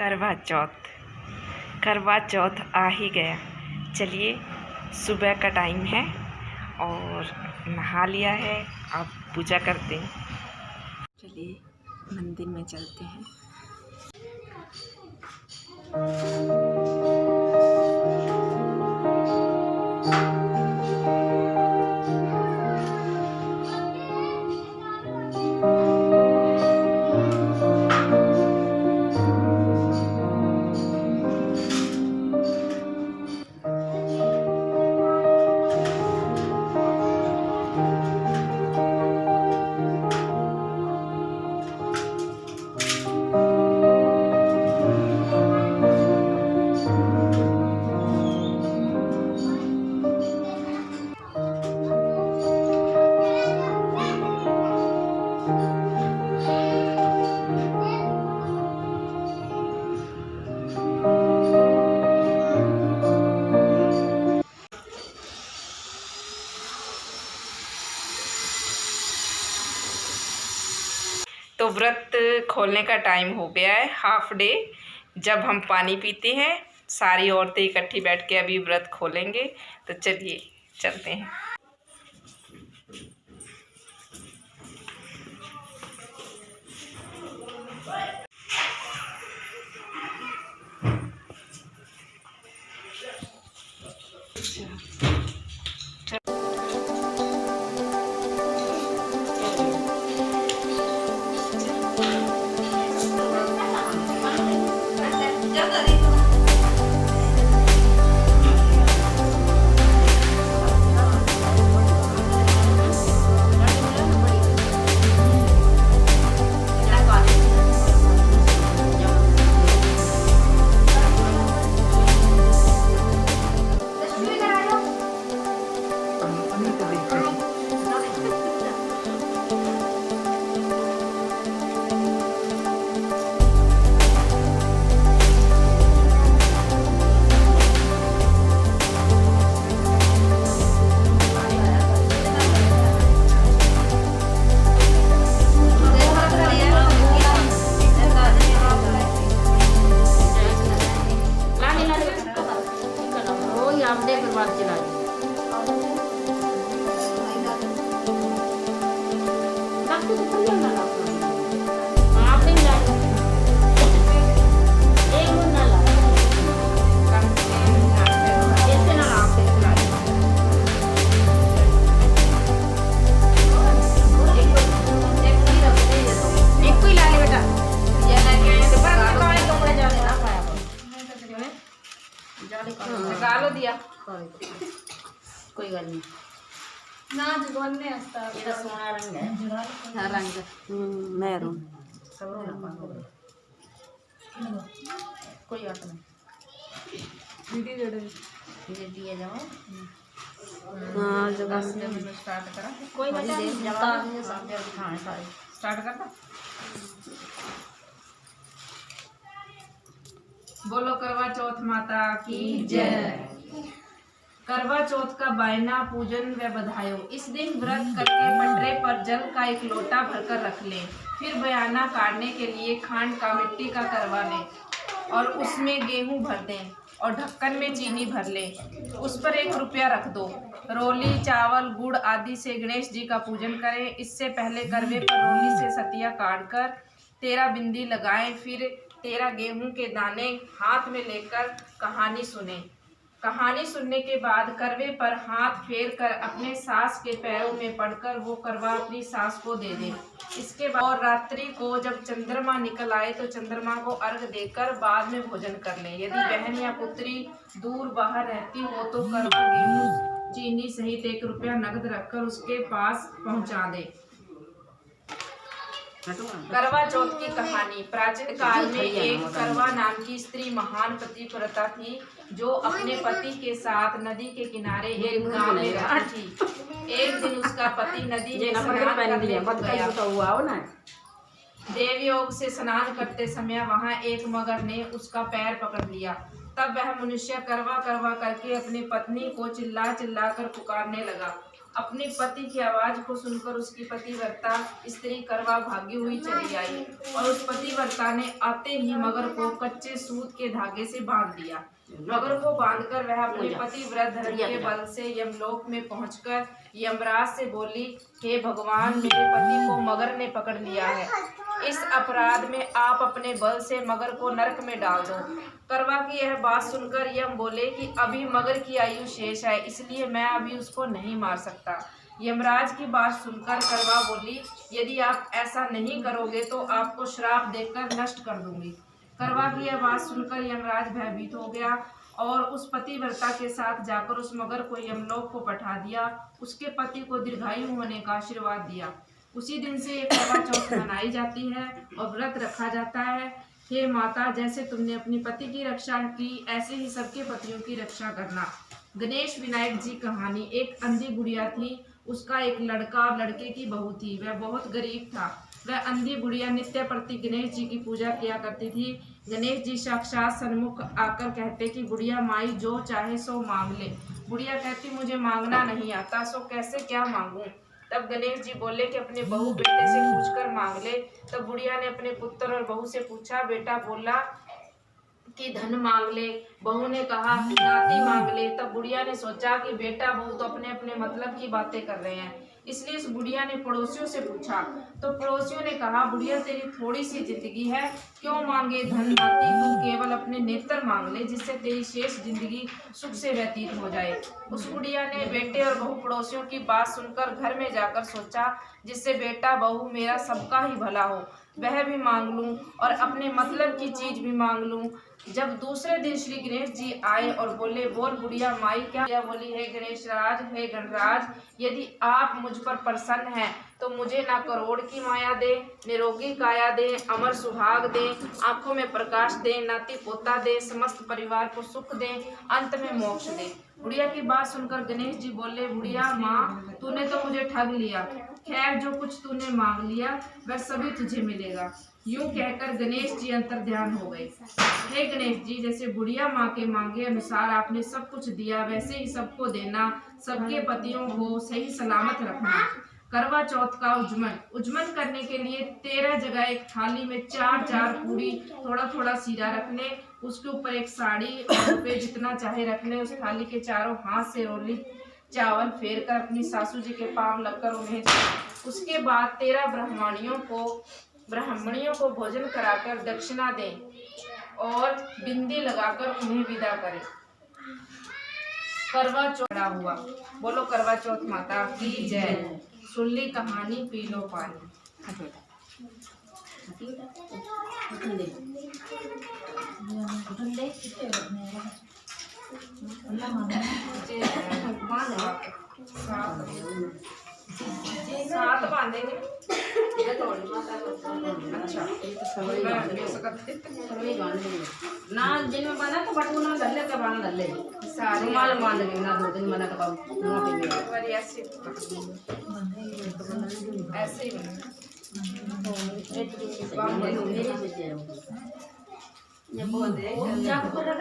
करवा चौथ। करवा चौथ आ ही गया। चलिए, सुबह का टाइम है और नहा लिया है, अब पूजा करते हैं। चलिए मंदिर में चलते हैं। तो व्रत खोलने का टाइम हो गया है, हाफ डे, जब हम पानी पीते हैं। सारी औरतें इकट्ठी बैठ के अभी व्रत खोलेंगे। तो चलिए चलते हैं। निकालो दिया कोई गल नहीं ना जुगोने हस्ता ये सोना रंग है हर रंग मैरून कोई बात नहीं दीदी जोड़े दीदी आ जाओ। हां जगह से स्टार्ट करा कोई बता जवाब सब हां सारे स्टार्ट करता। बोलो करवा चौथ माता की जय। करवा चौथ का बायना पूजन व बधाई। इस दिन व्रत करके पटरे पर जल का एक लोटा भरकर रख लें। फिर बयाना काटने के लिए खांड का मिट्टी का करवा लें और उसमें गेहूं भर दें और ढक्कन में चीनी भर लें। उस पर 1 रुपया रख दो। रोली, चावल, गुड़ आदि से गणेश जी का पूजन करें। इससे पहले करवे पर रोली से सतिया काटकर 13 बिंदी लगाएं। फिर 13 गेहूं के दाने हाथ में लेकर कहानी सुने। कहानी सुनने के बाद करवे पर हाथ फेर कर अपने सास के पैरों में पड़कर वो करवा अपनी सास को दे दे। इसके बाद और रात्रि को जब चंद्रमा निकल आए तो चंद्रमा को अर्घ देकर बाद में भोजन कर लें। यदि बहन या पुत्री दूर बाहर रहती हो तो करवा, गेहूं, चीनी सहित 1 रुपया नगद रखकर उसके पास पहुंचा दे। करवा चौथ की कहानी। प्राचीन काल में एक करवा नाम की स्त्री महान पतिव्रता थी जो अपने पति के साथ नदी के किनारे एक गांव में रहती थी। एक दिन उसका पति नदी में स्नान करने गया। देवयोग से स्नान करते समय वहां एक मगर ने उसका पैर पकड़ लिया। तब वह मनुष्य करवा करवा करके अपनी पत्नी को चिल्ला चिल्ला कर पुकारने लगा। अपने पति की आवाज को सुनकर उसकी पतिव्रता स्त्री करवा भागी हुई चली आई और उस पतिव्रता ने आते ही मगर को कच्चे सूत के धागे से बांध दिया। मगर को बांधकर वह अपने पतिव्रत धर्म के बल से यमलोक में पहुंचकर यमराज से बोली, हे भगवान, मेरे पति को मगर ने पकड़ लिया है। इस अपराध में आप अपने बल से मगर को नरक में डाल दो। करवा की यह बात सुनकर यम बोले कि अभी मगर की आयु शेष है, इसलिए मैं अभी उसको नहीं मार सकता। यमराज की बात सुनकर करवा बोली, यदि आप ऐसा नहीं करोगे तो आपको श्राप देकर नष्ट कर दूंगी। करवा की यह बात सुनकर यमराज भयभीत हो गया और उस पतिव्रता के साथ जाकर उस मगर को यमलोक को पठा दिया। उसके पति को दीर्घायु होने का आशीर्वाद दिया। उसी दिन से ये करवा चौथ मनाई जाती है और व्रत रखा जाता है। हे माता, जैसे तुमने अपनी पति की रक्षा की, ऐसे ही सबके पतियों की रक्षा करना। गणेश विनायक जी कहानी। एक अंधी गुड़िया थी, उसका एक लड़का और लड़के की बहू थी। वह बहुत गरीब था। वह अंधी गुड़िया नित्य प्रति गणेश जी की पूजा किया करती थी। गणेश जी साक्षात सन्मुख आकर कहते कि गुड़िया माई जो चाहे सो मांग ले। गुड़िया कहती, मुझे मांगना नहीं आता, सो कैसे क्या मांगूं। तब गणेश जी बोले कि अपने बहू बेटे से पूछकर मांग ले। तब गुड़िया ने अपने पुत्र और बहू से पूछा। बेटा बोला कि धन मांग ले, बहू ने कहा नाती मांग ले। तब गुड़िया ने सोचा कि बेटा बहू तो अपने अपने मतलब की बातें कर रहे हैं, इसलिए उस गुड़िया ने पड़ोसियों से पूछा। तो पड़ोसियों ने कहा, बुढ़िया तेरी थोड़ी सी जिंदगी है, क्यों मांगे धन नाती, तू केवल अपने नेत्र मांग ले, जिससे तेरी शेष जिंदगी सुख से व्यतीत हो जाए। उस गुड़िया ने बेटे और बहू पड़ोसियों की बात सुनकर घर में जाकर सोचा, जिससे बेटा बहू मेरा सबका ही भला हो, वह भी मांग लूं और अपने मतलब की चीज भी मांग लूं। जब दूसरे दिन श्री गणेश जी आए और बोले, बोल गुड़िया माई क्या बोली। हे गणेश राज, हे गणराज, यदि आप मुझ पर प्रसन्न हैं तो मुझे ना करोड़ की माया दे, निरोगी काया दे, अमर सुहाग दे, आंखों में प्रकाश दे, नाती पोता दे, समस्त परिवार को सुख दे, अंत में मोक्ष दे। गुड़िया की बात सुनकर गणेश जी बोले, बुढ़िया माँ, तूने तो मुझे ठग लिया। खैर, जो कुछ तूने मांग लिया वह सभी तुझे मिलेगा। यूं कहकर गणेश जी अंतर्ध्यान हो गए। हे गणेश जी, जैसे बुढ़िया माँ के मांगे अनुसार आपने सब कुछ दिया, वैसे ही सबको देना, सबके पतियों को सही सलामत रखना। करवा चौथ का उज्जमन करने के लिए 13 जगह एक थाली में 4 पूरी, थोड़ा थोड़ा सीरा रख ले, उसके ऊपर एक साड़ी और रुपये जितना चाहे रख ले। उस थाली के चारों हाथ से रोली चावल फेर कर अपनी सासू जी के पांव लगकर उन्हें उसके बाद 13 ब्राह्मणियों को भोजन कराकर दक्षिणा दें और बिंदी लगाकर उन्हें विदा करें। करवा चौड़ा हुआ। बोलो करवा चौथ माता की जय। सुन ली कहानी, पी लो पानी। सात बांधेंगे। अच्छा, ना दिन में बना तो बटू ना डले का बांध डले सारे माल बांध के ना 2 दिन बना का मोटे ऐसे ही ये बोल दे चाकू पर रख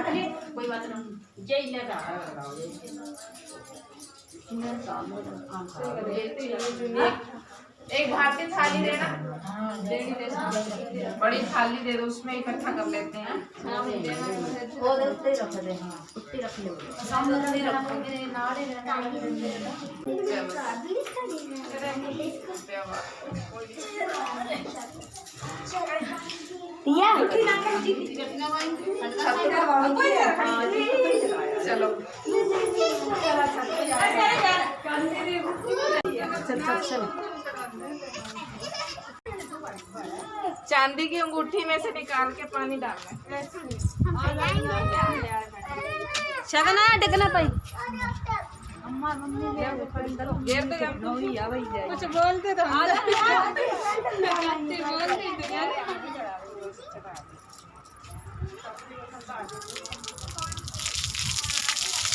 ले कोई बात नहीं जय लगा एक भारतीय थाली देना, बड़ी थाली दे दो, उसमें इकट्ठा कर लेते हैं। वो दे रख दे। हाँ कुत्ती रख ले सामने दे रखोगे नाड़े चलो चांदी की अंगूठी में से निकाल के पानी डालना। शगना डकना पाई कुछ बोलते तो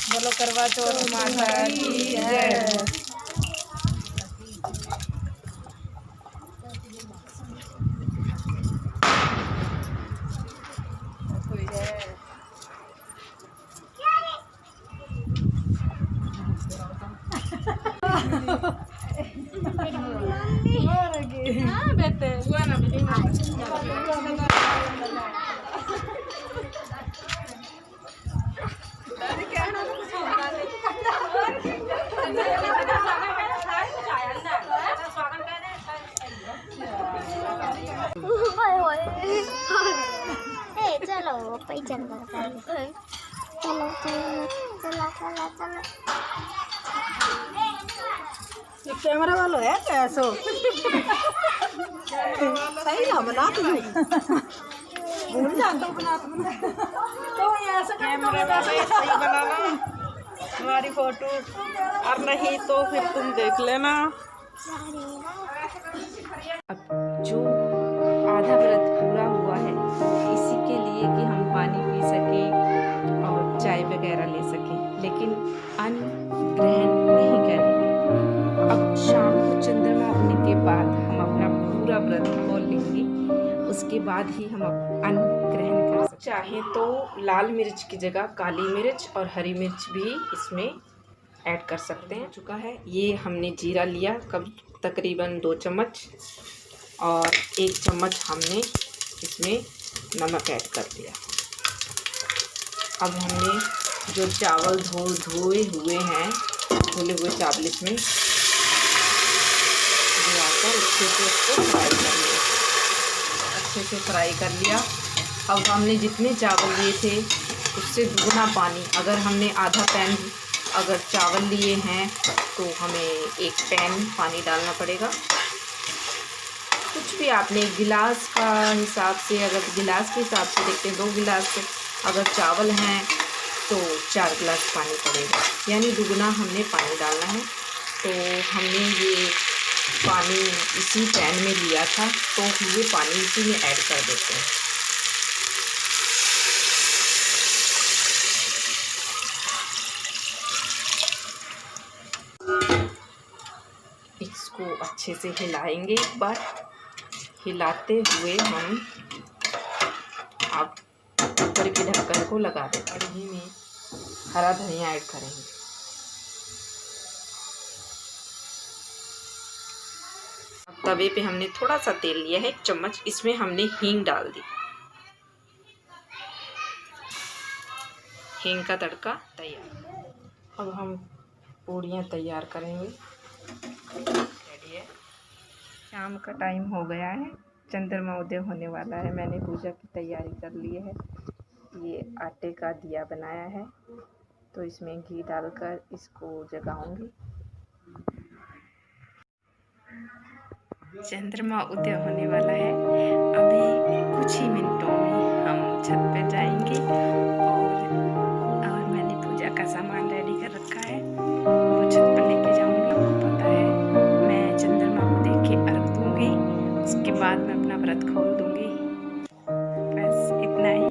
बोलो करवा चौथ माता की जय। चलो चलो चलो चलो। ये कैमरा वाला है कैसो सही ना बना तुझे भूल जाता हूँ बना तो ऐसा कैमरे वाले सही बनाना हमारी फोटो, और नहीं तो फिर तुम देख लेना। अब जो आधा व्रत पूरा हुआ है इसी के लिए कि हम पानी पी सकें और चाय वगैरह ले सकें, लेकिन अन्न ग्रहण नहीं करेंगे। अब शाम को चंद्रमा उगने के बाद हम अपना पूरा व्रत खोल लेंगे, उसके बाद ही हम अन्न ग्रहण कर सकते। चाहे तो लाल मिर्च की जगह काली मिर्च और हरी मिर्च भी इसमें ऐड कर सकते हैं। चुका है ये हमने जीरा लिया कब तकरीबन 2 चम्मच और 1 चम्मच हमने इसमें नमक ऐड कर दिया। अब हमने जो चावल धोए हुए हैं धुले हुए चावल इसमें मिलाकर अच्छे से इसको फ्राई कर लिया। अच्छे से फ्राई कर लिया। अब हमने जितने चावल लिए थे उससे दुगना पानी, अगर हमने आधा पैन अगर चावल लिए हैं तो हमें 1 पैन पानी डालना पड़ेगा। कुछ भी आपने गिलास का हिसाब से, अगर गिलास के हिसाब से देखते हैं 2 गिलास से अगर चावल हैं तो 4 गिलास पानी पड़ेगा, यानी दुगना हमने पानी डालना है। तो हमने ये पानी इसी पैन में लिया था तो ये पानी इसी में ऐड कर देते हैं। इसको अच्छे से हिलाएंगे एक बार। हिलाते हुए हम अब ऊपर के ढक्कन को लगा देंगे। कढ़ी में हरा धनिया ऐड करेंगे। अब तवे पे हमने थोड़ा सा तेल लिया है 1 चम्मच, इसमें हमने हींग डाल दी। हींग का तड़का तैयार। अब हम पूड़ियाँ तैयार करेंगे। रेडी है। शाम का टाइम हो गया है, चंद्रमा उदय होने वाला है। मैंने पूजा की तैयारी कर ली है। ये आटे का दिया बनाया है तो इसमें घी डालकर इसको जगाऊंगी। चंद्रमा उदय होने वाला है। अभी कुछ ही मिनटों में हम छत पे जाएंगे और मैंने पूजा का सामान रेडी कर रखा है, वो छत पर लेके जाऊंगी। पता है मैं चंद्रमा को देख के अर्घ दूंगी, उसके बाद मैं अपना व्रत खोल दूंगी। बस इतना ही।